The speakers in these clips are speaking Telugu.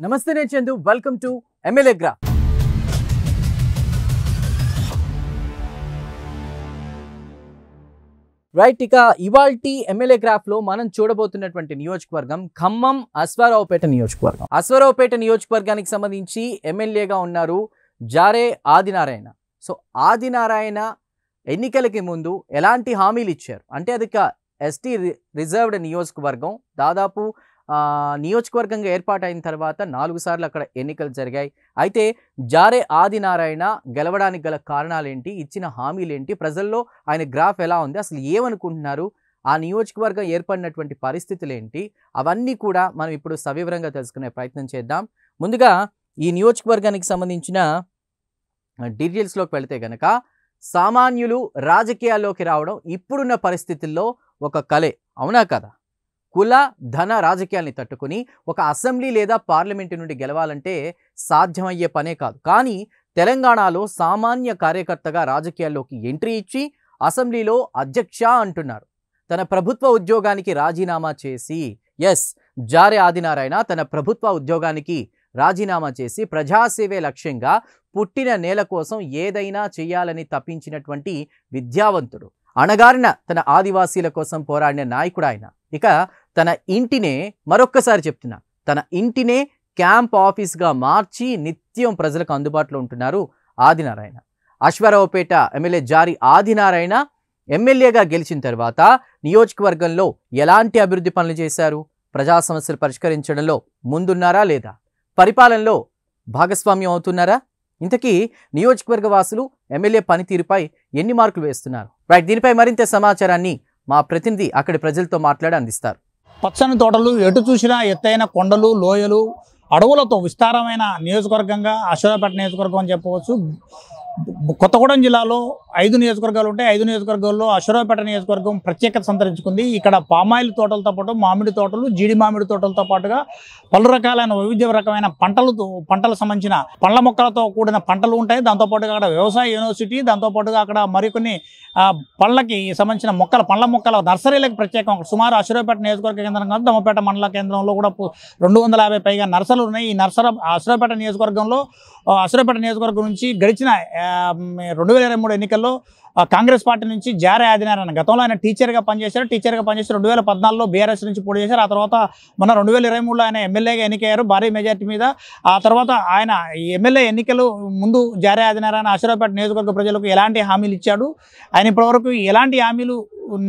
నమస్తే నేను Chandu welcome to MLA graph. Right, ఇక ఇవాల్టి ఎమ్మెల్యే గ్రాఫ్ లో మనం చూడబోతున్నటువంటి నియోజకవర్గం ఖమ్మం అశ్వారావుపేట నియోజకవర్గం. అశ్వారావుపేట నియోజకవర్గానికి సంబంధించి ఎమ్మెల్యేగా ఉన్నారు జారే ఆదినారాయణ. సో ఆదినారాయణ ఎన్నికలకి ముందు ఎలాంటి హామీలు ఇచ్చారు అంటే అది ఎస్టీ రిజర్వ్డ్ నియోజకవర్గం. దాదాపు నియోజకవర్గంగా ఏర్పాటైన తర్వాత 4 సార్లు అక్కడ ఎన్నికలు జరిగాయి. అయితే జారే ఆదినారాయణ గెలవడానికి గల కారణాలేంటి, ఇచ్చిన హామీలేంటి, ప్రజల్లో ఆయన గ్రాఫ్ ఎలా ఉంది, అసలు ఏమనుకుంటున్నారు, ఆ నియోజకవర్గం ఏర్పడినటువంటి పరిస్థితులు ఏంటి, అవన్నీ కూడా మనం ఇప్పుడు సవివరంగా తెలుసుకునే ప్రయత్నం చేద్దాం. ముందుగా ఈ నియోజకవర్గానికి సంబంధించిన డీటెయిల్స్లోకి వెళితే గనక సామాన్యులు రాజకీయాల్లోకి రావడం ఇప్పుడున్న పరిస్థితుల్లో ఒక కలే, అవునా కదా? కుల ధన రాజకీయాల్ని తట్టుకుని ఒక అసెంబ్లీ లేదా పార్లమెంటు నుండి గెలవాలంటే సాధ్యమయ్యే పనే కాదు. కానీ తెలంగాణలో సామాన్య కార్యకర్తగా రాజకీయాల్లోకి ఎంట్రీ ఇచ్చి అసెంబ్లీలో అధ్యక్ష అంటున్నారు. తన ప్రభుత్వ ఉద్యోగానికి రాజీనామా చేసి, జారే ఆదినారాయణ తన ప్రభుత్వ ఉద్యోగానికి రాజీనామా చేసి ప్రజాసేవే లక్ష్యంగా పుట్టిన నేల కోసం ఏదైనా చేయాలని తప్పించినటువంటి విద్యావంతుడు, అణగారిన తన ఆదివాసీల కోసం పోరాడిన నాయకుడు ఆయన. ఇక తన ఇంటినే, మరొక్కసారి చెప్తున్నా, తన ఇంటినే క్యాంప్ ఆఫీస్గా మార్చి నిత్యం ప్రజలకు అందుబాటులో ఉంటున్నారు ఆదినారాయణ. అశ్వారావుపేట ఎమ్మెల్యే జారీ ఆదినారాయణ ఎమ్మెల్యేగా గెలిచిన తర్వాత నియోజకవర్గంలో ఎలాంటి అభివృద్ధి పనులు చేశారు, ప్రజా సమస్యలు పరిష్కరించడంలో ముందున్నారా లేదా, పరిపాలనలో భాగస్వామ్యం అవుతున్నారా, ఇంతకీ నియోజకవర్గ వాసులు ఎమ్మెల్యే పనితీరుపై ఎన్ని మార్కులు వేస్తున్నారు? రైట్, దీనిపై మరింత సమాచారాన్ని మా ప్రతినిధి అక్కడి ప్రజలతో మాట్లాడి అందిస్తారు. పచ్చని తోటలు, ఎటు చూసినా ఎత్తైన కొండలు, లోయలు, అడవులతో విస్తారమైన నియోజకవర్గంగా అశ్వారావుపేట నియోజకవర్గం అని చెప్పవచ్చు. కొత్తగూడెం జిల్లాలో 5 నియోజకవర్గాలు ఉంటాయి. 5 నియోజకవర్గాల్లో అశ్వారావుపేట నియోజకవర్గం ప్రత్యేకత సంతరించుకుంది. ఇక్కడ పామాయిల్ తోటలతో పాటు మామిడి తోటలు, జీడి మామిడి తోటలతో పాటుగా పలు రకాలైన వైవిధ్య రకమైన పంటలకు సంబంధించిన పండ్ల మొక్కలతో కూడిన పంటలు ఉంటాయి. దాంతోపాటుగా అక్కడ వ్యవసాయ యూనివర్సిటీ, దాంతోపాటుగా అక్కడ మరికొన్ని పళ్ళకి సంబంధించిన పండ్ల మొక్కల నర్సరీలకు ప్రత్యేకం. సుమారు అశ్వారావుపేట నియోజకవర్గ కేంద్రం కాదు, దమ్మపేట మండల కేంద్రంలో కూడా 250 పైగా నర్సరీలు ఉన్నాయి. ఈ అశ్వారావుపేట నియోజకవర్గం నుంచి గడిచిన 2023 ఎన్నికల్లో కాంగ్రెస్ పార్టీ నుంచి జారే ఆదినారాయణ, గతంలో ఆయన టీచర్గా పనిచేసి 2014లో బీఆర్ఎస్ నుంచి పోటీ చేశారు. ఆ తర్వాత మొన్న 2023లో ఆయన ఎమ్మెల్యేగా ఎన్నికయ్యారు భారీ మెజార్టీ మీద. ఆ తర్వాత ఆయన ఎమ్మెల్యే ఎన్నికలు ముందు జారే ఆదినారాయణ అశ్వారావుపేట నియోజకవర్గ ప్రజలకు ఎలాంటి హామీలు ఇచ్చాడు, ఆయన ఇప్పటివరకు ఎలాంటి హామీలు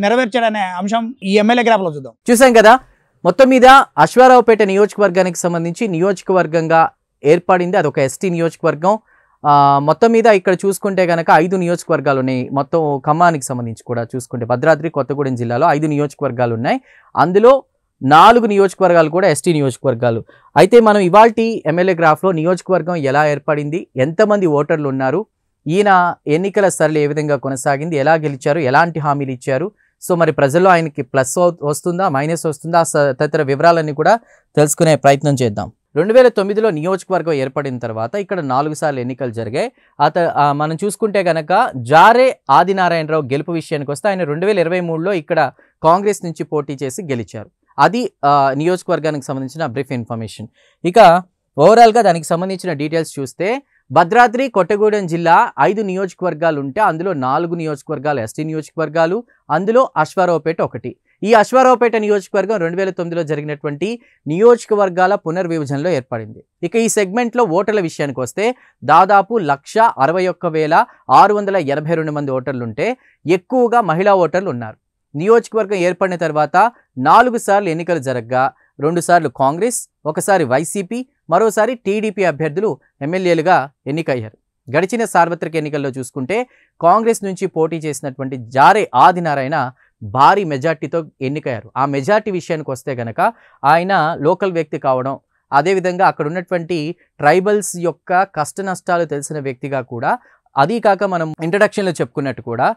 నెరవేర్చాడనే అంశం ఈ ఎమ్మెల్యే గ్రాఫ్లో చూసాం కదా. మొత్తం మీద అశ్వారావుపేట నియోజకవర్గానికి సంబంధించి నియోజకవర్గంగా ఏర్పడింది, అదొక ఎస్టీ నియోజకవర్గం. మొత్తం మీద ఇక్కడ చూసుకుంటే కనుక 5 నియోజకవర్గాలు ఉన్నాయి. మొత్తం ఖమ్మానికి సంబంధించి కూడా చూసుకుంటే భద్రాద్రి కొత్తగూడెం జిల్లాలో 5 నియోజకవర్గాలు ఉన్నాయి. అందులో 4 నియోజకవర్గాలు కూడా ఎస్టీ నియోజకవర్గాలు. అయితే మనం ఇవాల్టి ఎమ్మెల్యే గ్రాఫ్లో నియోజకవర్గం ఎలా ఏర్పడింది, ఎంతమంది ఓటర్లు ఉన్నారు, ఈయన ఎన్నికల సరళి ఏ విధంగా కొనసాగింది, ఎలా గెలిచారు, ఎలాంటి హామీలు ఇచ్చారు, సో మరి ప్రజల్లో ఆయనకి ప్లస్ వస్తుందా మైనస్ వస్తుందా, తదితర వివరాలన్నీ కూడా తెలుసుకునే ప్రయత్నం చేద్దాం. 2009లో నియోజకవర్గం ఏర్పడిన తర్వాత ఇక్కడ 4 సార్లు ఎన్నికలు జరిగాయి. మనం చూసుకుంటే కనుక జారే ఆదినారాయణరావు గెలుపు విషయానికి వస్తే ఆయన 2023లో ఇక్కడ కాంగ్రెస్ నుంచి పోటీ చేసి గెలిచారు. అది నియోజకవర్గానికి సంబంధించిన బ్రీఫ్ ఇన్ఫర్మేషన్. ఇక ఓవరాల్గా దానికి సంబంధించిన డీటెయిల్స్ చూస్తే భద్రాద్రి కొత్తగూడెం జిల్లా 5 నియోజకవర్గాలు ఉంటే అందులో 4 నియోజకవర్గాలు ఎస్టీ నియోజకవర్గాలు, అందులో అశ్వారావుపేట ఒకటి. ఈ అశ్వారావుపేట నియోజకవర్గం 2009లో జరిగినటువంటి నియోజకవర్గాల పునర్విభజనలో ఏర్పడింది. ఇక ఈ సెగ్మెంట్లో ఓటర్ల విషయానికి వస్తే దాదాపు 161,682 మంది ఓటర్లు ఉంటే ఎక్కువగా మహిళా ఓటర్లు ఉన్నారు. నియోజకవర్గం ఏర్పడిన తర్వాత 4 సార్లు ఎన్నికలు జరగగా 2 సార్లు కాంగ్రెస్, ఒకసారి వైసీపీ, మరోసారి టీడీపీ అభ్యర్థులు ఎమ్మెల్యేలుగా ఎన్నికయ్యారు. గడిచిన సార్వత్రిక ఎన్నికల్లో చూసుకుంటే కాంగ్రెస్ నుంచి పోటీ చేసినటువంటి జారే ఆదినారాయణ భారీ మెజార్టీతో ఎన్నికయ్యారు. ఆ మెజార్టీ విషయానికి వస్తే కనుక ఆయన లోకల్ వ్యక్తి కావడం, అదేవిధంగా అక్కడ ఉన్నటువంటి ట్రైబల్స్ యొక్క కష్ట నష్టాలు తెలిసిన వ్యక్తిగా కూడా, అదీ కాక మనం ఇంట్రడక్షన్లో చెప్పుకున్నట్టు కూడా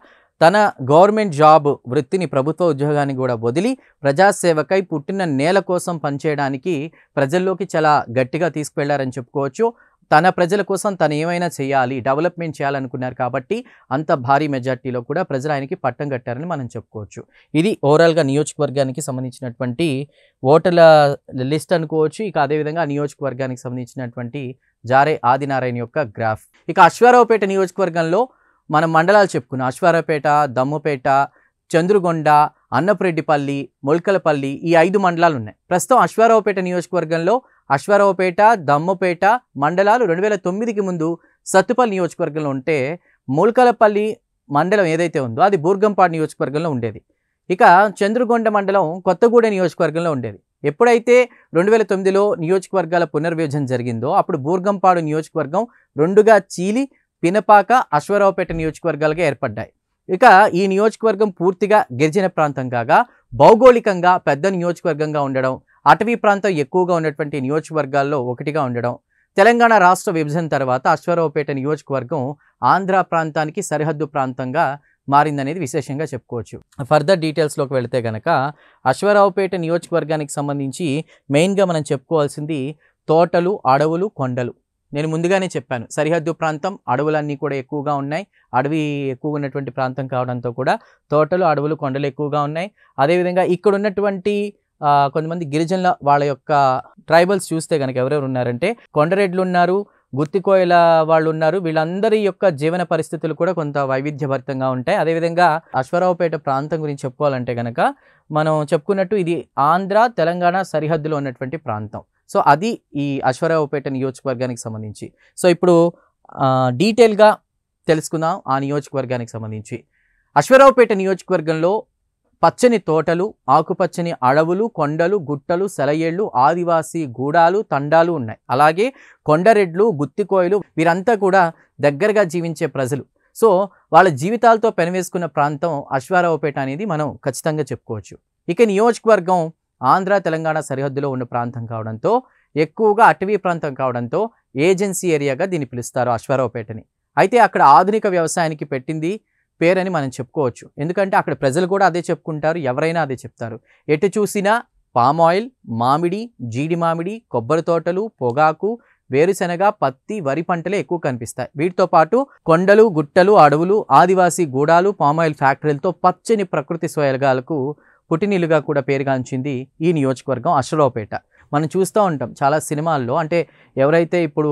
తన గవర్నమెంట్ జాబ్ వృత్తిని, ప్రభుత్వ ఉద్యోగాన్ని కూడా వదిలి ప్రజాసేవకై పుట్టిన నేల కోసం పనిచేయడానికి ప్రజల్లోకి చాలా గట్టిగా తీసుకువెళ్లారని చెప్పుకోవచ్చు. తన ప్రజల కోసం తను ఏమైనా చేయాలి, డెవలప్మెంట్ చేయాలనుకున్నారు కాబట్టి అంత భారీ మెజార్టీలో కూడా ప్రజలు ఆయనకి పట్టం కట్టారని మనం చెప్పుకోవచ్చు. ఇది ఓవరాల్గా నియోజకవర్గానికి సంబంధించినటువంటి ఓటర్ల లిస్ట్ అనుకోవచ్చు. ఇక అదేవిధంగా నియోజకవర్గానికి సంబంధించినటువంటి జారే ఆదినారాయణ యొక్క గ్రాఫ్. ఇక అశ్వారావుపేట నియోజకవర్గంలో మనం మండలాలు చెప్పుకున్నాం. అశ్వారావుపేట, దమ్ముపేట, చంద్రుగొండ, అన్నపురెడ్డిపల్లి, మొల్కలపల్లి, ఈ 5 మండలాలు ఉన్నాయి. ప్రస్తుతం అశ్వారావుపేట నియోజకవర్గంలో అశ్వారావుపేట, దమ్ముపేట మండలాలు 2009కి ముందు సత్తుపల్లి నియోజకవర్గంలో ఉంటే, మొల్కలపల్లి మండలం ఏదైతే ఉందో అది బూర్గంపాడు నియోజకవర్గంలో ఉండేది. ఇక చంద్రుగొండ మండలం కొత్తగూడెం నియోజకవర్గంలో ఉండేది. ఎప్పుడైతే 2009లో నియోజకవర్గాల పునర్విభజన జరిగిందో అప్పుడు బూర్గంపాడు నియోజకవర్గం 2గా చీలి పినపాక, అశ్వారావుపేట నియోజకవర్గాలుగా ఏర్పడ్డాయి. ఇక ఈ నియోజకవర్గం పూర్తిగా గిరిజన ప్రాంతం కాగా భౌగోళికంగా పెద్ద నియోజకవర్గంగా ఉండడం, అటవీ ప్రాంతం ఎక్కువగా ఉన్నటువంటి నియోజకవర్గాల్లో ఒకటిగా ఉండడం, తెలంగాణ రాష్ట్ర విభజన తర్వాత అశ్వారావుపేట నియోజకవర్గం ఆంధ్ర ప్రాంతానికి సరిహద్దు ప్రాంతంగా మారిందనేది విశేషంగా చెప్పుకోవచ్చు. ఫర్దర్ డీటెయిల్స్లోకి వెళితే కనుక అశ్వారావుపేట నియోజకవర్గానికి సంబంధించి మెయిన్గా మనం చెప్పుకోవాల్సింది తోటలు, అడవులు, కొండలు. నేను ముందుగానే చెప్పాను, సరిహద్దు ప్రాంతం, అడవులన్నీ కూడా ఎక్కువగా ఉన్నాయి. అడవి ఎక్కువగా ఉన్నటువంటి ప్రాంతం కావడంతో కూడా తోటలు, అడవులు, కొండలు ఎక్కువగా ఉన్నాయి. అదేవిధంగా ఇక్కడ ఉన్నటువంటి కొంతమంది గిరిజనుల వాళ్ళ యొక్క ట్రైబల్స్ చూస్తే కనుక ఎవరెవరు ఉన్నారంటే కొండరెడ్లు ఉన్నారు, గుత్తికోయల వాళ్ళు ఉన్నారు. వీళ్ళందరి యొక్క జీవన పరిస్థితులు కూడా కొంత వైవిధ్యభరితంగా ఉంటాయి. అదేవిధంగా అశ్వారావుపేట ప్రాంతం గురించి చెప్పుకోవాలంటే కనుక మనం చెప్పుకున్నట్టు ఇది ఆంధ్ర తెలంగాణ సరిహద్దులో ఉన్నటువంటి ప్రాంతం. సో అది ఈ అశ్వారావుపేట నియోజకవర్గానికి సంబంధించి. సో ఇప్పుడు డీటెయిల్గా తెలుసుకుందాం ఆ నియోజకవర్గానికి సంబంధించి. అశ్వారావుపేట నియోజకవర్గంలో పచ్చని తోటలు, ఆకుపచ్చని అడవులు, కొండలు, గుట్టలు, సెలయేళ్ళు, ఆదివాసీ గూడాలు, తండాలు ఉన్నాయి. అలాగే కొండరెడ్లు, గుత్తికోయలు వీరంతా కూడా దగ్గరగా జీవించే ప్రజలు. సో వాళ్ళ జీవితాలతో పెనవేసుకున్న ప్రాంతం అశ్వారావుపేట అనేది మనం ఖచ్చితంగా చెప్పుకోవచ్చు. ఇక నియోజకవర్గం ఆంధ్ర తెలంగాణ సరిహద్దులో ఉన్న ప్రాంతం కావడంతో, ఎక్కువగా అటవీ ప్రాంతం కావడంతో ఏజెన్సీ ఏరియాగా దీన్ని పిలుస్తారు అశ్వారావుపేటని. అయితే అక్కడ ఆధునిక వ్యవసాయానికి పెట్టింది పేరని మనం చెప్పుకోవచ్చు. ఎందుకంటే అక్కడ ప్రజలు కూడా అదే చెప్పుకుంటారు, ఎవరైనా అదే చెప్తారు. ఎటు చూసినా పామ్ ఆయిల్, మామిడి, జీడి మామిడి, కొబ్బరి తోటలు, పొగాకు, వేరుశెనగ, పత్తి, వరి పంటలే ఎక్కువ కనిపిస్తాయి. వీటితో పాటు కొండలు, గుట్టలు, అడవులు, ఆదివాసీ గూడాలు, పామ్ ఆయిల్ ఫ్యాక్టరీలతో పచ్చని ప్రకృతి సోయగాలకు పుట్టినిల్లుగా కూడా పేరుగాంచింది ఈ నియోజకవర్గం అశ్వారావుపేట. మనం చూస్తూ ఉంటాం చాలా సినిమాల్లో. అంటే ఎవరైతే ఇప్పుడు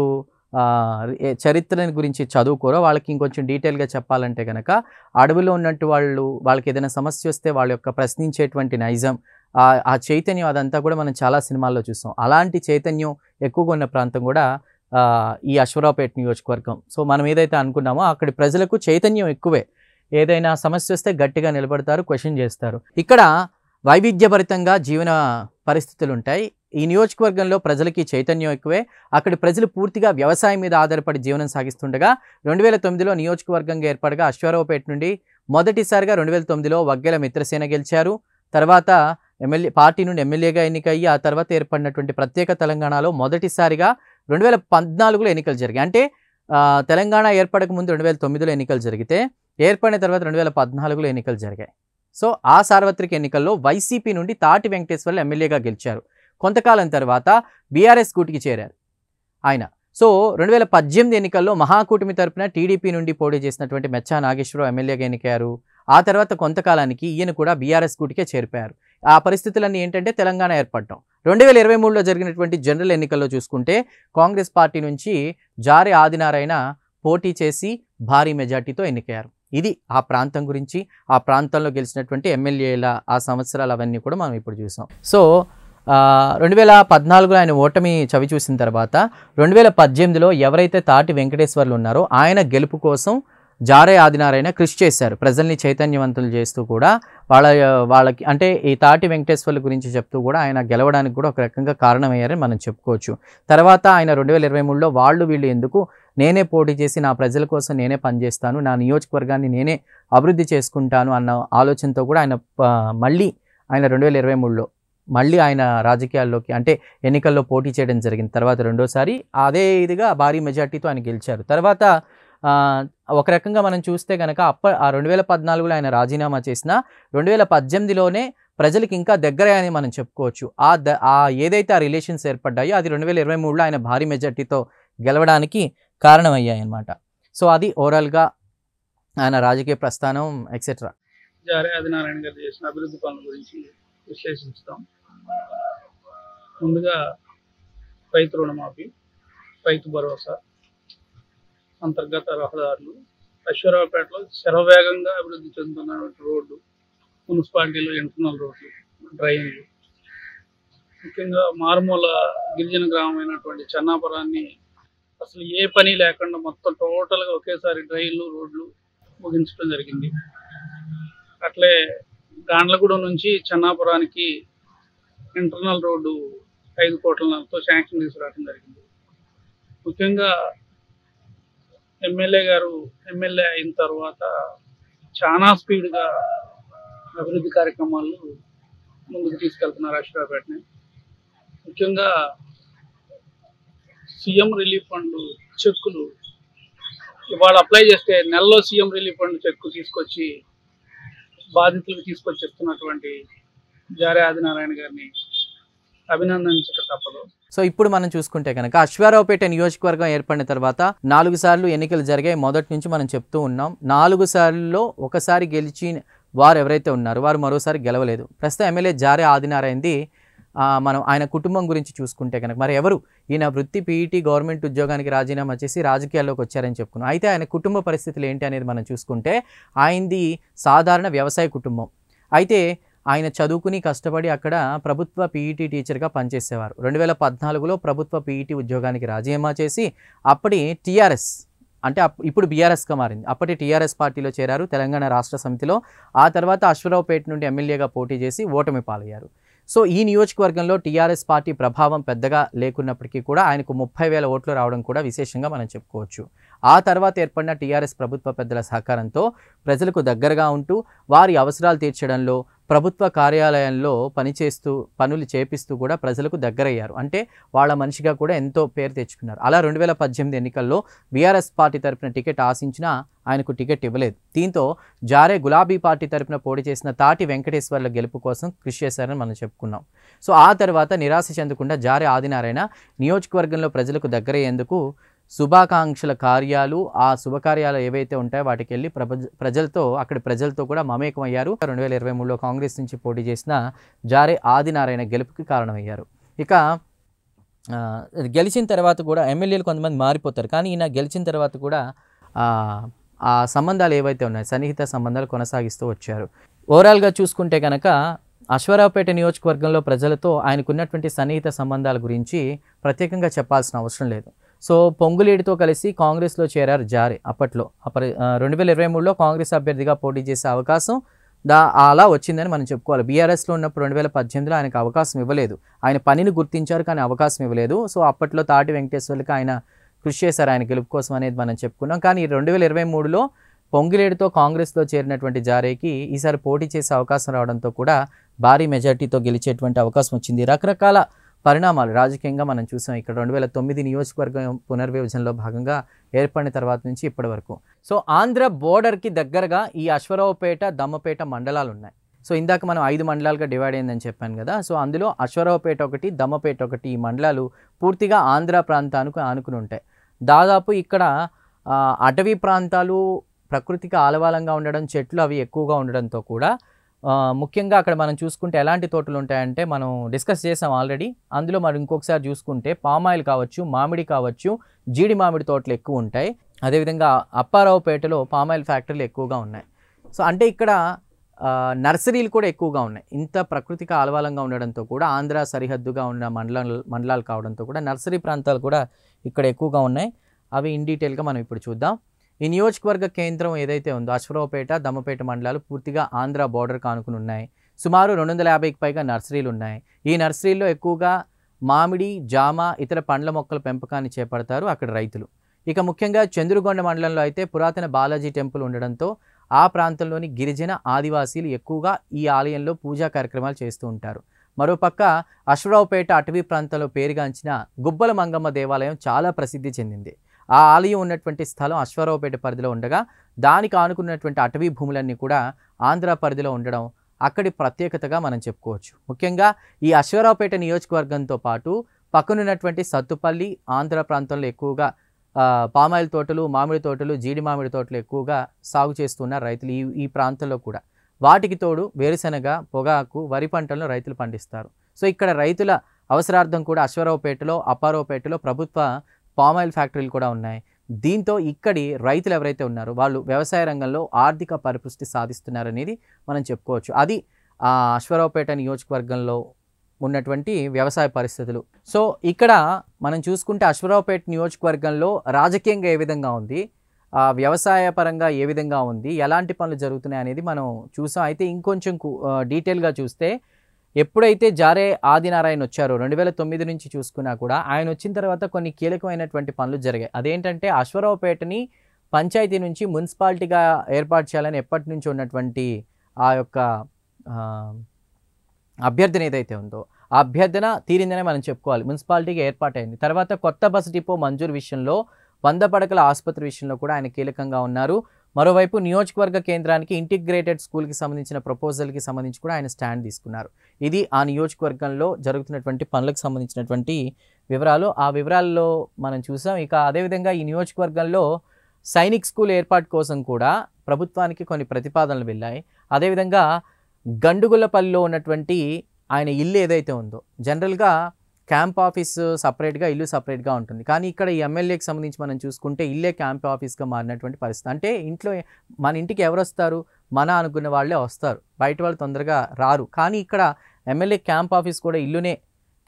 చరిత్రని గురించి చదువుకోరో వాళ్ళకి ఇంకొంచెం డీటెయిల్గా చెప్పాలంటే కనుక అడవిలో ఉన్నట్టు వాళ్ళకి ఏదైనా సమస్య వస్తే వాళ్ళ యొక్క ప్రశ్నించేటువంటి నైజం, ఆ చైతన్యం అదంతా కూడా మనం చాలా సినిమాల్లో చూస్తాం. అలాంటి చైతన్యం ఎక్కువగా ఉన్న ప్రాంతం కూడా ఈ అశ్వారావుపేట నియోజకవర్గం. సో మనం ఏదైతే అనుకున్నామో అక్కడి ప్రజలకు చైతన్యం ఎక్కువే. ఏదైనా సమస్య వస్తే గట్టిగా నిలబడతారు, క్వశ్చన్ చేస్తారు. ఇక్కడ వైవిధ్యభరితంగా జీవన పరిస్థితులు ఉంటాయి. ఈ నియోజకవర్గంలో ప్రజలకి చైతన్యం ఎక్కువే. అక్కడి ప్రజలు పూర్తిగా వ్యవసాయం మీద ఆధారపడి జీవనం సాగిస్తుండగా 2009లో నియోజకవర్గంగా ఏర్పడగా అశ్వారావుపేట నుండి మొదటిసారిగా 2009లో వగ్గెల మిత్రసేన గెలిచారు. తర్వాత పార్టీ నుండి ఎమ్మెల్యేగా ఎన్నికయ్యి ఆ తర్వాత ఏర్పడినటువంటి ప్రత్యేక తెలంగాణలో మొదటిసారిగా 2014లో ఎన్నికలు జరిగాయి. అంటే తెలంగాణ ఏర్పడక ముందు 2009లో ఎన్నికలు జరిగితే ఏర్పడిన తర్వాత 2014లో ఎన్నికలు జరిగాయి. సో ఆ సార్వత్రిక ఎన్నికల్లో వైసీపీ నుండి తాటి వెంకటేశ్వర్లు ఎమ్మెల్యేగా గెలిచారు. కొంతకాలం తర్వాత బీఆర్ఎస్ కూటికి చేరారు ఆయన. సో 2018 ఎన్నికల్లో మహాకూటమి తరపున టీడీపీ నుండి పోటీ చేసినటువంటి మెచ్చా నాగేశ్వరరావు ఎమ్మెల్యేగా ఎన్నికయ్యారు. ఆ తర్వాత కొంతకాలానికి ఈయన కూడా బీఆర్ఎస్ కూటికే చేరిపోయారు. ఆ పరిస్థితులన్నీ ఏంటంటే తెలంగాణ ఏర్పడటం. 2023లో జరిగినటువంటి జనరల్ ఎన్నికల్లో చూసుకుంటే కాంగ్రెస్ పార్టీ నుంచి జారే ఆదినారాయణ పోటీ చేసి భారీ మెజార్టీతో ఎన్నికయ్యారు. ఇది ఆ ప్రాంతం గురించి, ఆ ప్రాంతంలో గెలిచినటువంటి ఎమ్మెల్యేల ఆ సంవత్సరాలు అవన్నీ కూడా మనం ఇప్పుడు చూసాం. సో 2014లో ఆయన ఓటమి చవి చూసిన తర్వాత 2018లో ఎవరైతే తాటి వెంకటేశ్వర్లు ఉన్నారో ఆయన గెలుపు కోసం జారే ఆదినారాయణ కృషి చేశారు. ప్రజల్ని చైతన్యవంతులు చేస్తూ కూడా వాళ్ళకి అంటే ఈ తాటి వెంకటేశ్వర్ల గురించి చెప్తూ కూడా ఆయన గెలవడానికి కూడా ఒక రకంగా కారణమయ్యారని మనం చెప్పుకోవచ్చు. తర్వాత ఆయన 2023లో వీళ్ళు ఎందుకు, నేనే పోటీ చేసి నా ప్రజల కోసం నేనే పనిచేస్తాను, నా నియోజకవర్గాన్ని నేనే అభివృద్ధి చేసుకుంటాను అన్న ఆలోచనతో కూడా ఆయన మళ్ళీ 2023లో మళ్ళీ ఆయన రాజకీయాల్లోకి అంటే ఎన్నికల్లో పోటీ చేయడం జరిగింది. తర్వాత రెండోసారి అదే ఇదిగా భారీ మెజార్టీతో ఆయన గెలిచారు. తర్వాత ఒక రకంగా మనం చూస్తే కనుక 2014లో ఆయన రాజీనామా చేసిన 2018లోనే ప్రజలకు ఇంకా దగ్గర అని మనం చెప్పుకోవచ్చు. ఏదైతే ఆ రిలేషన్స్ ఏర్పడ్డాయో అది 2023లో ఆయన భారీ మెజార్టీతో గెలవడానికి కారణమయ్యాయి అన్నమాట. సో అది ఓవరాల్గా ఆయన రాజకీయ ప్రస్థానం ఎక్సెట్రా. జారే ఆదినారాయణ గారు చేసిన అభివృద్ధి పనుల గురించి విశ్లేషిస్తాం. ముందుగా రైతు రుణమాఫీ, రైతు భరోసా, అంతర్గత రహదారులు, అశ్వరావుపేటలో శరవేగంగా అభివృద్ధి చెందుతున్న రోడ్డు, మున్సిపాలిటీలో ఇంటర్నల్ రోడ్లు, డ్రైన్లు, ముఖ్యంగా మారుమూల గిరిజన గ్రామమైనటువంటి చెన్నాపురాన్ని అసలు ఏ పని లేకుండా మొత్తం టోటల్గా ఒకేసారి డ్రైన్లు, రోడ్లు ముగించడం జరిగింది. అట్లే గాండ్లగూడెం నుంచి చెన్నాపురానికి ఇంటర్నల్ రోడ్డు 5 కోట్లతో శాంక్షన్ తీసుకురావడం జరిగింది. ముఖ్యంగా ఎమ్మెల్యే గారు ఎమ్మెల్యే అయిన తర్వాత చాలా స్పీడ్గా అభివృద్ధి కార్యక్రమాలు ముందుకు తీసుకెళ్తున్నారు అశ్వరావుపేటని. ముఖ్యంగా సీఎం రిలీఫ్ ఫండ్ చెక్కులు ఇవాళ అప్లై చేస్తే నెలలో సీఎం రిలీఫ్ ఫండ్ చెక్కు తీసుకొచ్చి బాధితులకు తీసుకొచ్చిస్తున్నటువంటి జారే ఆదినారాయణ గారిని అభినందించక తప్పదు. సో ఇప్పుడు మనం చూసుకుంటే కనుక అశ్వారావుపేట నియోజకవర్గం ఏర్పడిన తర్వాత 4 సార్లు ఎన్నికలు జరిగాయి. మొదటి నుంచి మనం చెప్తూ ఉన్నాం. 4 సార్లలో ఒకసారి గెలిచి వారు ఎవరైతే ఉన్నారో వారు మరోసారి గెలవలేదు. ప్రస్తుతం ఎమ్మెల్యే జారే ఆదినారాయణది మనం ఆయన కుటుంబం గురించి చూసుకుంటే కనుక మరి ఎవరు ఈయన వృత్తి పీఈటీ గవర్నమెంట్ ఉద్యోగానికి రాజీనామా చేసి రాజకీయాల్లోకి వచ్చారని చెప్పుకున్నాం. అయితే ఆయన కుటుంబ పరిస్థితులు ఏంటి అనేది మనం చూసుకుంటే ఆయనది సాధారణ వ్యవసాయ కుటుంబం. అయితే ఆయన చదువుకుని కష్టపడి అక్కడ ప్రభుత్వ పీఈటీ టీచర్గా పనిచేసేవారు. 2014లో ప్రభుత్వ పీఈటీ ఉద్యోగానికి రాజీనామా చేసి అప్పటి టీఆర్ఎస్ అంటే ఇప్పుడు బీఆర్ఎస్గా మారింది. అప్పటి టీఆర్ఎస్ పార్టీలో చేరారు తెలంగాణ రాష్ట్ర సమితిలో. ఆ తర్వాత అశ్వారావుపేట నుండి ఎమ్మెల్యేగా పోటీ చేసి ఓటమి పాలయ్యారు. సో ఈ నియోజకవర్గంలో టీఆర్ఎస్ పార్టీ ప్రభావం పెద్దగా లేకున్నప్పటికీ కూడా ఆయనకు 30,000 ఓట్లు రావడం కూడా విశేషంగా మనం చెప్పుకోవచ్చు. ఆ తర్వాత ఏర్పడిన టీఆర్ఎస్ ప్రభుత్వ పెద్దల సహకారంతో ప్రజలకు దగ్గరగా ఉంటూ వారి అవసరాలు తీర్చడంలో ప్రభుత్వ కార్యాలయంలో పనులు చేపిస్తూ కూడా ప్రజలకు దగ్గరయ్యారు. అంటే వాళ్ళ మనిషిగా కూడా ఎంతో పేరు తెచ్చుకున్నారు. అలా 2018 ఎన్నికల్లో బీఆర్ఎస్ పార్టీ తరఫున టికెట్ ఆశించినా ఆయనకు టికెట్ ఇవ్వలేదు. దీంతో జారే గులాబీ పార్టీ తరఫున పోటీ చేసిన తాటి వెంకటేశ్వర్ల గెలుపు కోసం కృషి చేశారని మనం చెప్పుకున్నాం. సో ఆ తర్వాత నిరాశ చెందకుండా జారే ఆదినారాయణ నియోజకవర్గంలో ప్రజలకు దగ్గరయ్యేందుకు శుభాకాంక్షల కార్యాలు, ఆ శుభకార్యాలు ఏవైతే ఉంటాయో వాటికి వెళ్ళి అక్కడి ప్రజలతో కూడా మమేకమయ్యారు. 2023లో కాంగ్రెస్ నుంచి పోటీ చేసిన జారే ఆదినారాయణ గెలుపుకి కారణమయ్యారు. ఇక గెలిచిన తర్వాత కూడా ఎమ్మెల్యేలు కొంతమంది మారిపోతారు. కానీ ఈయన గెలిచిన తర్వాత కూడా ఆ సంబంధాలు ఏవైతే ఉన్నాయో సన్నిహిత సంబంధాలు కొనసాగిస్తూ వచ్చారు. ఓవరాల్గా చూసుకుంటే కనుక అశ్వారావుపేట నియోజకవర్గంలో ప్రజలతో ఆయనకున్నటువంటి సన్నిహిత సంబంధాల గురించి ప్రత్యేకంగా చెప్పాల్సిన అవసరం లేదు. సో పొంగులేటితో కలిసి కాంగ్రెస్లో చేరారు జారే. అప్పట్లో 2023లో కాంగ్రెస్ అభ్యర్థిగా పోటీ చేసే అవకాశం అలా వచ్చిందని మనం చెప్పుకోవాలి. బీఆర్ఎస్లో ఉన్నప్పుడు 2018లో ఆయనకు అవకాశం ఇవ్వలేదు. ఆయన పనిని గుర్తించారు కానీ అవకాశం ఇవ్వలేదు. సో అప్పట్లో తాటి వెంకటేశ్వర్లకి ఆయన కృషి చేశారు ఆయన గెలుపు కోసం అనేది మనం చెప్పుకున్నాం. కానీ 2023లో పొంగులేటితో కాంగ్రెస్లో చేరినటువంటి జారేకి ఈసారి పోటీ చేసే అవకాశం రావడంతో కూడా భారీ మెజార్టీతో గెలిచేటువంటి అవకాశం వచ్చింది. రకరకాల పరిణామాలు రాజకీయంగా మనం చూసాం. ఇక్కడ 2009 నియోజకవర్గం పునర్విభజనలో భాగంగా ఏర్పడిన తర్వాత నుంచి ఇప్పటి వరకు. సో ఆంధ్ర బోర్డర్కి దగ్గరగా ఈ అశ్వారావుపేట, దమ్మపేట మండలాలు ఉన్నాయి. సో ఇందాక మనం 5 మండలాలుగా డివైడ్ అయిందని చెప్పాను కదా. సో అందులో అశ్వారావుపేట ఒకటి, దమ్మపేట ఒకటి, ఈ మండలాలు పూర్తిగా ఆంధ్ర ప్రాంతానికి ఆనుకుని ఉంటాయి. దాదాపు ఇక్కడ అటవీ ప్రాంతాలు ప్రకృతికి ఆలవాలంగా ఉండడం, చెట్లు అవి ఎక్కువగా ఉండడంతో కూడా ముఖ్యంగా అక్కడ మనం చూసుకుంటే ఎలాంటి తోటలు ఉంటాయంటే మనం డిస్కస్ చేసాం ఆల్రెడీ. అందులో మరి ఇంకొకసారి చూసుకుంటే పామాయిల్ కావచ్చు, మామిడి కావచ్చు, జీడి మామిడి తోటలు ఎక్కువ ఉంటాయి. అదేవిధంగా అప్పారావుపేటలో పామాయిల్ ఫ్యాక్టరీలు ఎక్కువగా ఉన్నాయి. సో అంటే ఇక్కడ నర్సరీలు కూడా ఎక్కువగా ఉన్నాయి. ఇంత ప్రకృతికి ఆలవాలంగా ఉండడంతో కూడా ఆంధ్ర సరిహద్దుగా ఉన్న మండలాలు కావడంతో కూడా నర్సరీ ప్రాంతాలు కూడా ఇక్కడ ఎక్కువగా ఉన్నాయి. అవి ఇన్ డీటెయిల్గా మనం ఇప్పుడు చూద్దాం. ఈ నియోజకవర్గ కేంద్రం ఏదైతే ఉందో అశ్వారావుపేట, దమ్మపేట మండలాలు పూర్తిగా ఆంధ్ర బోర్డర్ కానుకుని ఉన్నాయి. సుమారు 250కి పైగా నర్సరీలు ఉన్నాయి. ఈ నర్సరీల్లో ఎక్కువగా మామిడి, జామ, ఇతర పండ్ల మొక్కల పెంపకాన్ని చేపడతారు అక్కడ రైతులు. ఇక ముఖ్యంగా చంద్రుగొండ మండలంలో అయితే పురాతన బాలాజీ టెంపుల్ ఉండడంతో ఆ ప్రాంతంలోని గిరిజన ఆదివాసీలు ఎక్కువగా ఈ ఆలయంలో పూజా కార్యక్రమాలు చేస్తూ ఉంటారు. మరోపక్క అశ్వారావుపేట అటవీ ప్రాంతంలో పేరుగాంచిన గుబ్బల మంగమ్మ దేవాలయం చాలా ప్రసిద్ధి చెందింది. ఆ ఆలయం ఉన్నటువంటి స్థలం అశ్వారావుపేట పరిధిలో ఉండగా దానికి ఆనుకున్నటువంటి అటవీ భూములన్నీ కూడా ఆంధ్ర పరిధిలో ఉండడం అక్కడి ప్రత్యేకతగా మనం చెప్పుకోవచ్చు. ముఖ్యంగా ఈ అశ్వారావుపేట నియోజకవర్గంతో పాటు పక్కనున్నటువంటి సత్తుపల్లి ఆంధ్ర ప్రాంతంలో ఎక్కువగా పామాయిల్ తోటలు, మామిడి తోటలు, జీడి మామిడి తోటలు ఎక్కువగా సాగు చేస్తున్నారు రైతులు ఈ ప్రాంతంలో కూడా. వాటికి తోడు వేరుశెనగ, పొగాకు, వరి పంటలను రైతులు పండిస్తారు. సో ఇక్కడ రైతుల అవసరార్థం కూడా అశ్వారావుపేటలో, అప్పారావుపేటలో ప్రభుత్వ పామాయిల్ ఫ్యాక్టరీలు కూడా ఉన్నాయి. దీంతో ఇక్కడి రైతులు ఎవరైతే ఉన్నారో వాళ్ళు వ్యవసాయ రంగంలో ఆర్థిక పరిపుష్టి సాధిస్తున్నారనేది మనం చెప్పుకోవచ్చు. అది అశ్వారావుపేట నియోజకవర్గంలో ఉన్నటువంటి వ్యవసాయ పరిస్థితులు. సో ఇక్కడ మనం చూసుకుంటే అశ్వారావుపేట నియోజకవర్గంలో రాజకీయంగా ఏ విధంగా ఉంది, వ్యవసాయ పరంగా ఏ విధంగా ఉంది, ఎలాంటి పనులు జరుగుతున్నాయి అనేది మనం చూసాం. అయితే ఇంకొంచెం డీటెయిల్గా చూస్తే ఎప్పుడైతే జారే ఆదినారాయణ వచ్చారో 2009 నుంచి చూసుకున్నా కూడా ఆయన వచ్చిన తర్వాత కొన్ని కీలకమైనటువంటి పనులు జరిగాయి. అదేంటంటే అశ్వారావుపేటని పంచాయతీ నుంచి మున్సిపాలిటీగా ఏర్పాటు చేయాలని ఎప్పటి నుంచి ఉన్నటువంటి ఆ యొక్క అభ్యర్థన ఏదైతే ఉందో ఆ అభ్యర్థన తీరిందనే మనం చెప్పుకోవాలి. మున్సిపాలిటీగా ఏర్పాటైంది. తర్వాత కొత్త బస్ డిపో మంజూరు విషయంలో, 100 పడకల ఆసుపత్రి విషయంలో కూడా ఆయన కీలకంగా ఉన్నారు. మరోవైపు నియోజకవర్గ కేంద్రానికి ఇంటిగ్రేటెడ్ స్కూల్కి సంబంధించిన ప్రపోజల్కి సంబంధించి కూడా ఆయన స్టాండ్ తీసుకున్నారు. ఇది ఆ నియోజకవర్గంలో జరుగుతున్నటువంటి పనులకు సంబంధించినటువంటి వివరాలు. ఆ వివరాల్లో మనం చూసాం. ఇక అదేవిధంగా ఈ నియోజకవర్గంలో సైనిక్ స్కూల్ ఏర్పాటు కోసం కూడా ప్రభుత్వానికి కొన్ని ప్రతిపాదనలు వెళ్ళాయి. అదేవిధంగా గండుగులపల్లిలో ఉన్నటువంటి ఆయన ఇల్లు ఏదైతే ఉందో, జనరల్గా క్యాంప్ ఆఫీస్ సపరేట్గా, ఇల్లు సపరేట్గా ఉంటుంది. కానీ ఇక్కడ ఈ ఎమ్మెల్యేకి సంబంధించి మనం చూసుకుంటే ఇల్లే క్యాంప్ ఆఫీస్గా మారినటువంటి పరిస్థితి. అంటే ఇంట్లో మన ఇంటికి ఎవరు వస్తారు, మన అనుకున్న వాళ్ళే వస్తారు, బయట వాళ్ళు తొందరగా రారు. కానీ ఇక్కడ ఎమ్మెల్యే క్యాంప్ ఆఫీస్ కూడా ఇల్లునే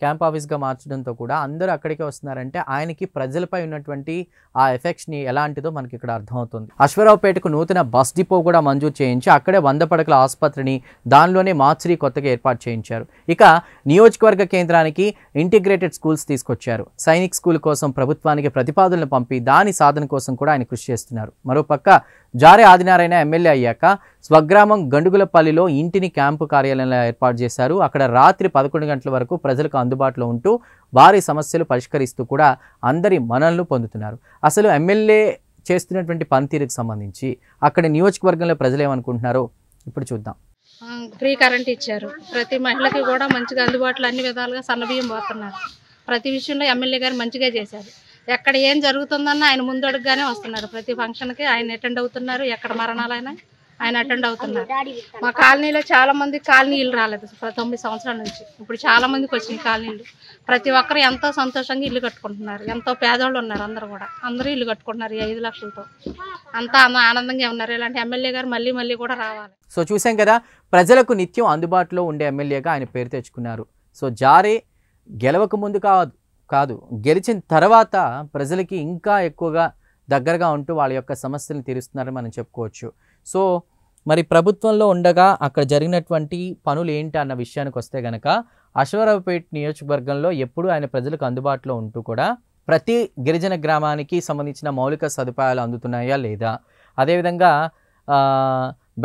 క్యాంప్ ఆఫీస్గా మార్చడంతో కూడా అందరూ అక్కడికే వస్తున్నారంటే ఆయనకి ప్రజలపై ఉన్నటువంటి ఆ ఎఫెక్ట్స్ని ఎలాంటిదో మనకి ఇక్కడ అర్థమవుతుంది. అశ్వారావుపేటకు నూతన బస్ డిపో కూడా మంజూరు చేయించి అక్కడే 100 పడకల ఆసుపత్రిని దానిలోనే మార్చిరీ కొత్తగా ఏర్పాటు చేయించారు. ఇక నియోజకవర్గ కేంద్రానికి ఇంటిగ్రేటెడ్ స్కూల్స్ తీసుకొచ్చారు. సైనిక్ స్కూల్ కోసం ప్రభుత్వానికి ప్రతిపాదనలు పంపి దాని సాధన కోసం కూడా ఆయన కృషి చేస్తున్నారు. మరోపక్క జారే ఆదినారాయణ ఎమ్మెల్యే అయ్యాక స్వగ్రామం గండుగులపల్లిలో ఇంటిని క్యాంపు కార్యాలయంలో ఏర్పాటు చేశారు. అక్కడ రాత్రి 11 గంటల వరకు ప్రజలకు అందుబాటులో ఉంటూ వారి సమస్యలు పరిష్కరిస్తూ కూడా అందరి మన్ననలు పొందుతున్నారు. అసలు ఎమ్మెల్యే చేస్తున్నటువంటి పనితీరుకు సంబంధించి అక్కడ నియోజకవర్గంలో ప్రజలు ఏమనుకుంటున్నారో ఇప్పుడు చూద్దాం. ఫ్రీ కరెంట్ ఇచ్చారు. ప్రతి మహిళకి కూడా మంచిగా అందుబాటులో అన్ని విధాలుగా సన్నబియ్యం పోతున్నారు. ప్రతి విషయంలో ఎమ్మెల్యే గారు మంచిగా చేశారు. ఎక్కడ ఏం జరుగుతుందన్న ఆయన ముందడుగుగానే వస్తున్నారు. ప్రతి ఫంక్షన్కి ఆయన అటెండ్ అవుతున్నారు. ఎక్కడ మరణాలైనా ఆయన అటెండ్ అవుతున్నారు. మా కాలనీలో చాలా మంది కాలనీలు రాలేదు 9 సంవత్సరాల నుంచి. ఇప్పుడు చాలా మందికి వచ్చినాయి కాలనీలు. ప్రతి ఒక్కరు ఎంతో సంతోషంగా ఇల్లు కట్టుకుంటున్నారు. ఎంతో పేదోళ్ళు ఉన్నారు. అందరూ ఇల్లు కట్టుకుంటున్నారు. ఈ 5 లక్షలతో అంతా ఆనందంగా ఉన్నారు. ఇలాంటి ఎమ్మెల్యే గారు మళ్ళీ మళ్ళీ కూడా రావాలి. సో చూసాం కదా, ప్రజలకు నిత్యం అందుబాటులో ఉండే ఎమ్మెల్యేగా ఆయన పేరు తెచ్చుకున్నారు. సో జారే గెలవక ముందు కాదు గెలిచిన తర్వాత ప్రజలకి ఇంకా ఎక్కువగా దగ్గరగా ఉంటూ వాళ్ళ యొక్క సమస్యలను తీరుస్తున్నారని మనం చెప్పుకోవచ్చు. సో మరి ప్రభుత్వంలో ఉండగా అక్కడ జరిగినటువంటి పనులు ఏంటి అన్న విషయానికి వస్తే కనుక అశ్వారావుపేట నియోజకవర్గంలో ఎప్పుడూ ఆయన ప్రజలకు అందుబాటులో ఉంటూ కూడా ప్రతి గిరిజన గ్రామానికి సంబంధించిన మౌలిక సదుపాయాలు అందుతున్నాయా లేదా, అదేవిధంగా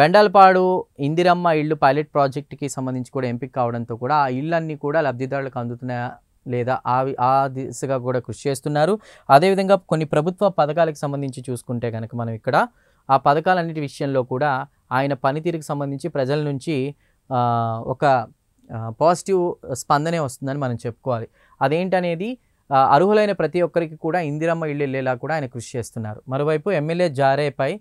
బెండాలపాడు ఇందిరమ్మ ఇళ్ళు పైలట్ ప్రాజెక్టుకి సంబంధించి కూడా ఎంపిక కావడంతో కూడా ఆ ఇళ్ళన్నీ కూడా లబ్ధిదారులకు అందుతున్నాయా లేదా ఆ దిశగా కూడా కృషి చేస్తున్నారు. అదేవిధంగా కొన్ని ప్రభుత్వ పథకాలకు సంబంధించి చూసుకుంటే కనుక మనం ఇక్కడ ఆ పథకాలన్నిటి విషయంలో కూడా ఆయన పనితీరుకు సంబంధించి ప్రజల నుంచి ఒక పాజిటివ్ స్పందనే వస్తుందని మనం చెప్పుకోవాలి. అదేంటనేది అర్హులైన ప్రతి ఒక్కరికి కూడా ఇందిరమ్మ ఇళ్ళు వెళ్ళేలా కూడా ఆయన కృషి చేస్తున్నారు. మరోవైపు ఎమ్మెల్యే జారేపై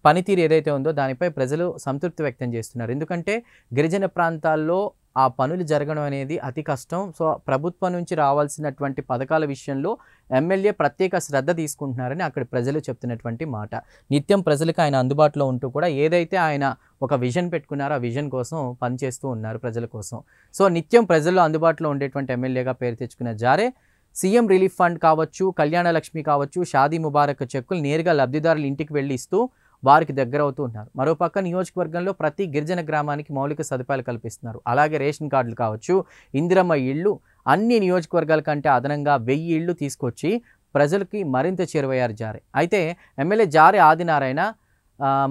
పనితీరు ఏదైతే ఉందో దానిపై ప్రజలు సంతృప్తి వ్యక్తం చేస్తున్నారు. ఎందుకంటే గిరిజన ప్రాంతాల్లో ఆ పనులు జరగడం అనేది అతి కష్టం. సో ప్రభుత్వం నుంచి రావాల్సినటువంటి పథకాల విషయంలో ఎమ్మెల్యే ప్రత్యేక శ్రద్ధ తీసుకుంటున్నారని అక్కడ ప్రజలు చెప్తున్నటువంటి మాట. నిత్యం ప్రజలకు ఆయన అందుబాటులో ఉంటూ కూడా ఏదైతే ఆయన ఒక విజన్ పెట్టుకున్నారో ఆ విజన్ కోసం పనిచేస్తూ ఉన్నారు ప్రజల కోసం. సో నిత్యం ప్రజల్లో అందుబాటులో ఉండేటువంటి ఎమ్మెల్యేగా పేరు తెచ్చుకున్న జారే సీఎం రిలీఫ్ ఫండ్ కావచ్చు, కళ్యాణ లక్ష్మి కావచ్చు, షాదీ ముబారక్ చెక్కులు నేరుగా లబ్ధిదారుల ఇంటికి వెళ్ళి ఇస్తూ వారికి దగ్గర అవుతూ ఉన్నారు. మరోపక్క నియోజకవర్గంలో ప్రతి గిరిజన గ్రామానికి మౌలిక సదుపాయాలు కల్పిస్తున్నారు. అలాగే రేషన్ కార్డులు కావచ్చు, ఇందిరమ్మ ఇళ్ళు అన్ని నియోజకవర్గాల కంటే అదనంగా 1000 ఇళ్ళు తీసుకొచ్చి ప్రజలకి మరింత చేరువయ్యారు జారే. అయితే ఎమ్మెల్యే జారే ఆదినారాయణ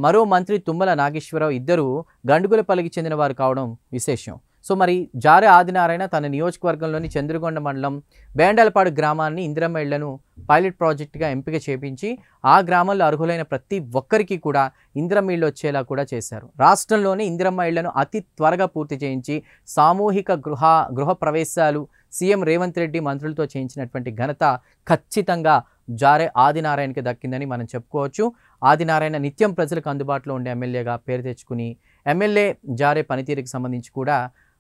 మరో మంత్రి తుమ్మల నాగేశ్వరరావు ఇద్దరు గండుగులపల్లికి చెందిన వారు కావడం విశేషం. సో మరి జారే ఆదినారాయణ తన నియోజకవర్గంలోని చంద్రగొండ మండలం బేండాలపాడు గ్రామాన్ని ఇందిరమ్మ ఇళ్లను పైలట్ ప్రాజెక్టుగా ఎంపిక చేపించి ఆ గ్రామంలో అర్హులైన ప్రతి ఒక్కరికి కూడా ఇందిరమ్మ ఇళ్ళు వచ్చేలా కూడా చేశారు. రాష్ట్రంలోనే ఇందిరమ్మ ఇళ్లను అతి త్వరగా పూర్తి చేయించి సామూహిక గృహ ప్రవేశాలు సీఎం రేవంత్ రెడ్డి మంత్రులతో చేయించినటువంటి ఘనత ఖచ్చితంగా జారే ఆదినారాయణకి దక్కిందని మనం చెప్పుకోవచ్చు. ఆదినారాయణ నిత్యం ప్రజలకు అందుబాటులో ఉండే ఎమ్మెల్యేగా పేరు తెచ్చుకుని ఎమ్మెల్యే జారే పనితీరుకి సంబంధించి కూడా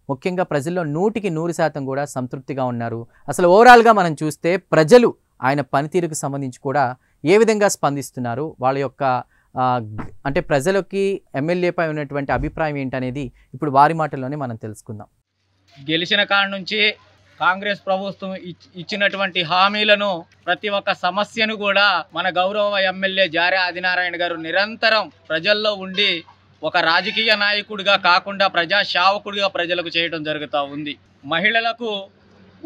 ముఖ్యంగా ప్రజల్లో 100% కూడా సంతృప్తిగా ఉన్నారు. అసలు ఓవరాల్గా మనం చూస్తే ప్రజలు ఆయన పనితీరుకు సంబంధించి కూడా ఏ విధంగా స్పందిస్తున్నారు, వాళ్ళ యొక్క అంటే ప్రజలకి ఎమ్మెల్యేపై ఉన్నటువంటి అభిప్రాయం ఏంటనేది ఇప్పుడు వారి మాటల్లోనే మనం తెలుసుకుందాం. గెలిచిన కాడ నుంచి కాంగ్రెస్ ప్రభుత్వం ఇచ్చినటువంటి హామీలను ప్రతి ఒక్క సమస్యను కూడా మన గౌరవ ఎమ్మెల్యే జారే ఆదినారాయణ గారు నిరంతరం ప్రజల్లో ఉండి ఒక రాజకీయ నాయకుడిగా కాకుండా ప్రజా సేవకుడిగా ప్రజలకు చేయడం జరుగుతూ ఉంది. మహిళలకు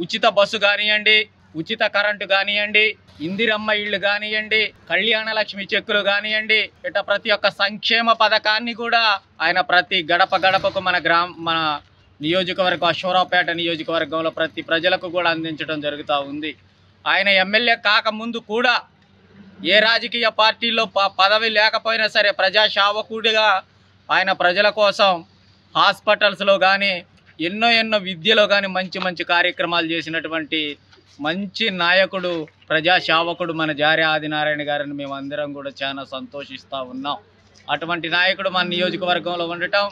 ఉచిత బస్సు కానివ్వండి, ఉచిత కరెంటు కానివ్వండి, ఇందిరమ్మ ఇళ్ళు కానివ్వండి, కళ్యాణ లక్ష్మి చెక్కులు కానివ్వండి, ఇట్లా ప్రతి ఒక్క సంక్షేమ పథకాన్ని కూడా ఆయన ప్రతి గడప గడపకు మన నియోజకవర్గం అశ్వారావుపేట నియోజకవర్గంలో ప్రతి ప్రజలకు కూడా అందించడం జరుగుతూ ఉంది. ఆయన ఎమ్మెల్యే కాకముందు కూడా ఏ రాజకీయ పార్టీలో పదవి లేకపోయినా సరే ప్రజా సేవకుడిగా ఆయన ప్రజల కోసం హాస్పిటల్స్లో కానీ ఎన్నో విద్యలో కానీ మంచి కార్యక్రమాలు చేసినటువంటి మంచి నాయకుడు, ప్రజా సేవకుడు మన జారే ఆదినారాయణ గారిని మేము అందరం కూడా చాలా సంతోషిస్తూ ఉన్నాం. అటువంటి నాయకుడు మన నియోజకవర్గంలో ఉండటం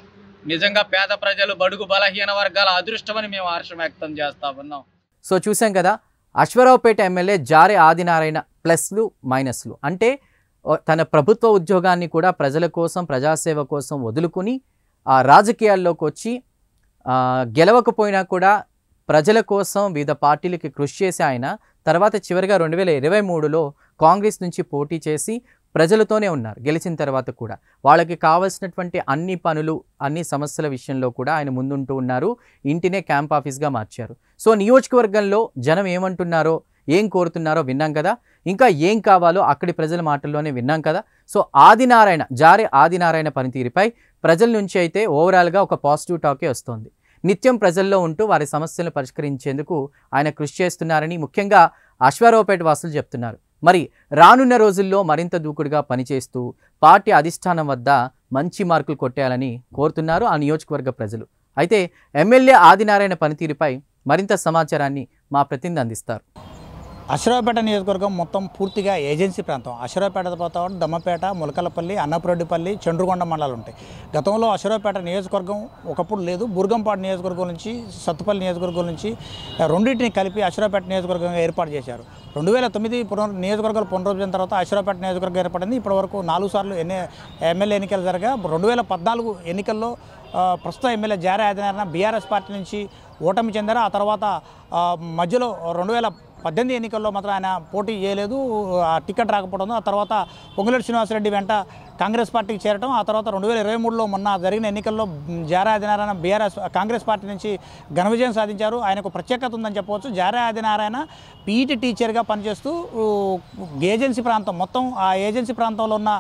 నిజంగా పేద ప్రజలు, బడుగు బలహీన వర్గాల అదృష్టమని మేము హర్షం వ్యక్తం చేస్తూ ఉన్నాం. సో చూసాం కదా, అశ్వారావుపేట ఎమ్మెల్యే జారే ఆదినారాయణ ప్లస్లు మైనస్లు అంటే తన ప్రభుత్వ ఉద్యోగాన్ని కూడా ప్రజల కోసం, ప్రజాసేవ కోసం వదులుకుని ఆ రాజకీయాల్లోకి వచ్చి గెలవకపోయినా కూడా ప్రజల కోసం వివిధ పార్టీలకి కృషి చేసి ఆయన తర్వాత చివరిగా 2023లో కాంగ్రెస్ నుంచి పోటీ చేసి ప్రజలతోనే ఉన్నారు. గెలిచిన తర్వాత కూడా వాళ్ళకి కావాల్సినటువంటి అన్ని పనులు, అన్ని సమస్యల విషయంలో కూడా ఆయన ముందుంటూ ఉన్నారు. ఇంటినే క్యాంప్ ఆఫీస్గా మార్చారు. సో నియోజకవర్గంలో జనం ఏమంటున్నారో, ఏం కోరుతున్నారో విన్నాం కదా, ఇంకా ఏం కావాలో అక్కడి ప్రజల మాటల్లోనే విన్నాం కదా. సో జారే ఆదినారాయణ పనితీరుపై ప్రజల నుంచి అయితే ఓవరాల్గా ఒక పాజిటివ్ టాకే వస్తుంది. నిత్యం ప్రజల్లో ఉంటూ వారి సమస్యలను పరిష్కరించేందుకు ఆయన కృషి చేస్తున్నారని ముఖ్యంగా అశ్వారావుపేట వాసులు చెప్తున్నారు. మరి రానున్న రోజుల్లో మరింత దూకుడుగా పనిచేస్తూ పార్టీ అధిష్టానం వద్ద మంచి మార్కులు కొట్టేయాలని కోరుతున్నారు ఆ నియోజకవర్గ ప్రజలు. అయితే ఎమ్మెల్యే ఆదినారాయణ పనితీరుపై మరింత సమాచారాన్ని మా ప్రతినిధి అందిస్తారు. అశ్వారావుపేట నియోజకవర్గం మొత్తం పూర్తిగా ఏజెన్సీ ప్రాంతం. అశ్వారావుపేట పోతా దమ్మపేట, ములకలపల్లి, అన్నపురెడ్డిపల్లి, చండ్రుగొండ మండలాలు ఉంటాయి. గతంలో అశ్వారావుపేట నియోజకవర్గం ఒకప్పుడు లేదు. బుర్గంపాడు నియోజకవర్గం నుంచి, సత్తుపల్లి నియోజకవర్గం నుంచి రెండింటిని కలిపి అశ్వారావుపేట నియోజకవర్గంగా ఏర్పాటు చేశారు. 2009 నియోజకవర్గాలు పునరుద్ధరించిన తర్వాత అశ్వారావుపేట నియోజకవర్గం ఏర్పడింది. ఇప్పటివరకు 4 సార్లు ఎమ్మెల్యే ఎన్నికలు జరగా 2014 ఎన్నికల్లో ప్రస్తుత ఎమ్మెల్యే జారే ఆదినారాయణ బీఆర్ఎస్ పార్టీ నుంచి ఓటమి చెందారు. ఆ తర్వాత మధ్యలో 2018 ఎన్నికల్లో మాత్రం ఆయన పోటీ చేయలేదు, టికెట్ రాకపోవడంతో ఆ తర్వాత పొంగులేటి శ్రీనివాసరెడ్డి వెంట కాంగ్రెస్ పార్టీకి చేరటం. ఆ తర్వాత 2023లో మొన్న జరిగిన ఎన్నికల్లో జారే ఆదినారాయణ కాంగ్రెస్ పార్టీ నుంచి ఘన విజయం సాధించారు. ఆయనకు ప్రత్యేకత ఉందని చెప్పవచ్చు. జారే ఆదినారాయణ పీఈటీ టీచర్గా పనిచేస్తూ ఏజెన్సీ ప్రాంతం మొత్తం, ఆ ఏజెన్సీ ప్రాంతంలో ఉన్న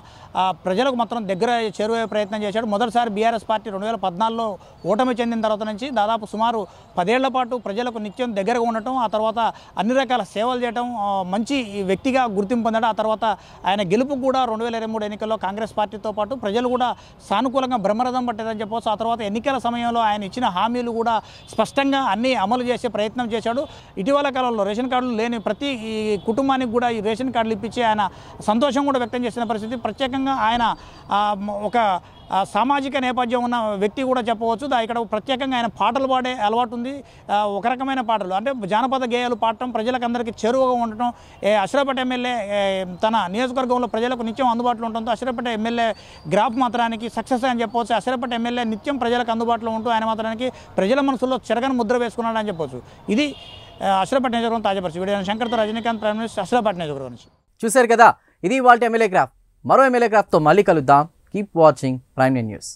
ప్రజలకు మొత్తం దగ్గర చేరువయ్యే ప్రయత్నం చేశాడు. మొదటిసారి బీఆర్ఎస్ పార్టీ 2014లో ఓటమి చెందిన తర్వాత నుంచి దాదాపు సుమారు 10 ఏళ్ల పాటు ప్రజలకు నిత్యం దగ్గరగా ఉండటం, ఆ తర్వాత అన్ని రకాల సేవలు చేయడం, మంచి వ్యక్తిగా గుర్తింపు పొందడం. ఆ తర్వాత ఆయన గెలుపు కూడా 2023 ఎన్నికల్లో కాంగ్రెస్ పార్టీతో పాటు ప్రజలు కూడా సానుకూలంగా బ్రహ్మరథం పట్టారని చెప్పవచ్చు. ఆ తర్వాత ఎన్నికల సమయంలో ఆయన ఇచ్చిన హామీలు కూడా స్పష్టంగా అన్నీ అమలు చేసే ప్రయత్నం చేశాడు. ఇటీవల కాలంలో రేషన్ కార్డులు లేని ప్రతి కుటుంబానికి కూడా ఈ రేషన్ కార్డులు ఇప్పించి ఆయన సంతోషం కూడా వ్యక్తం చేసిన పరిస్థితి. ప్రత్యేకంగా ఆయన ఒక సామాజిక నేపథ్యం ఉన్న వ్యక్తి కూడా చెప్పవచ్చు. ఇక్కడ ప్రత్యేకంగా ఆయన పాటలు పాడే అలవాటు ఉంది. ఒక రకమైన పాటలు అంటే జానపద గేయాలు పాడటం, ప్రజలకు అందరికీ చేరువగా ఉండటం. అశ్వారావుపేట ఎమ్మెల్యే తన నియోజకవర్గంలో ప్రజలకు నిత్యం అందుబాటులో ఉండటంతో అశ్వారావుపేట ఎమ్మెల్యే గ్రాఫ్ మాత్రానికి సక్సెస్ అని చెప్పవచ్చు. అశ్వారావుపేట ఎమ్మెల్యే నిత్యం ప్రజలకు అందుబాటులో ఉంటూ ఆయన మాత్రానికి ప్రజల మనసులో చెరగని ముద్ర వేసుకున్నాడని చెప్పవచ్చు. ఇది అశ్వారావుపేట నియోజకవర్గం తాజా పరిస్థితి. వీడియో శంకర్తో రజనీకాంత్, ప్రైమ్ మినిస్టర్, అశ్వారావుపేట నియోజకవర్గం నుంచి. చూశారు కదా, ఇది ఇవాళ ఎమ్మెల్యే గ్రాఫ్. మరో ఎమ్మెల్యే గ్రాఫ్తో మళ్ళీ కలుద్దాం. Keep watching Prime Net news.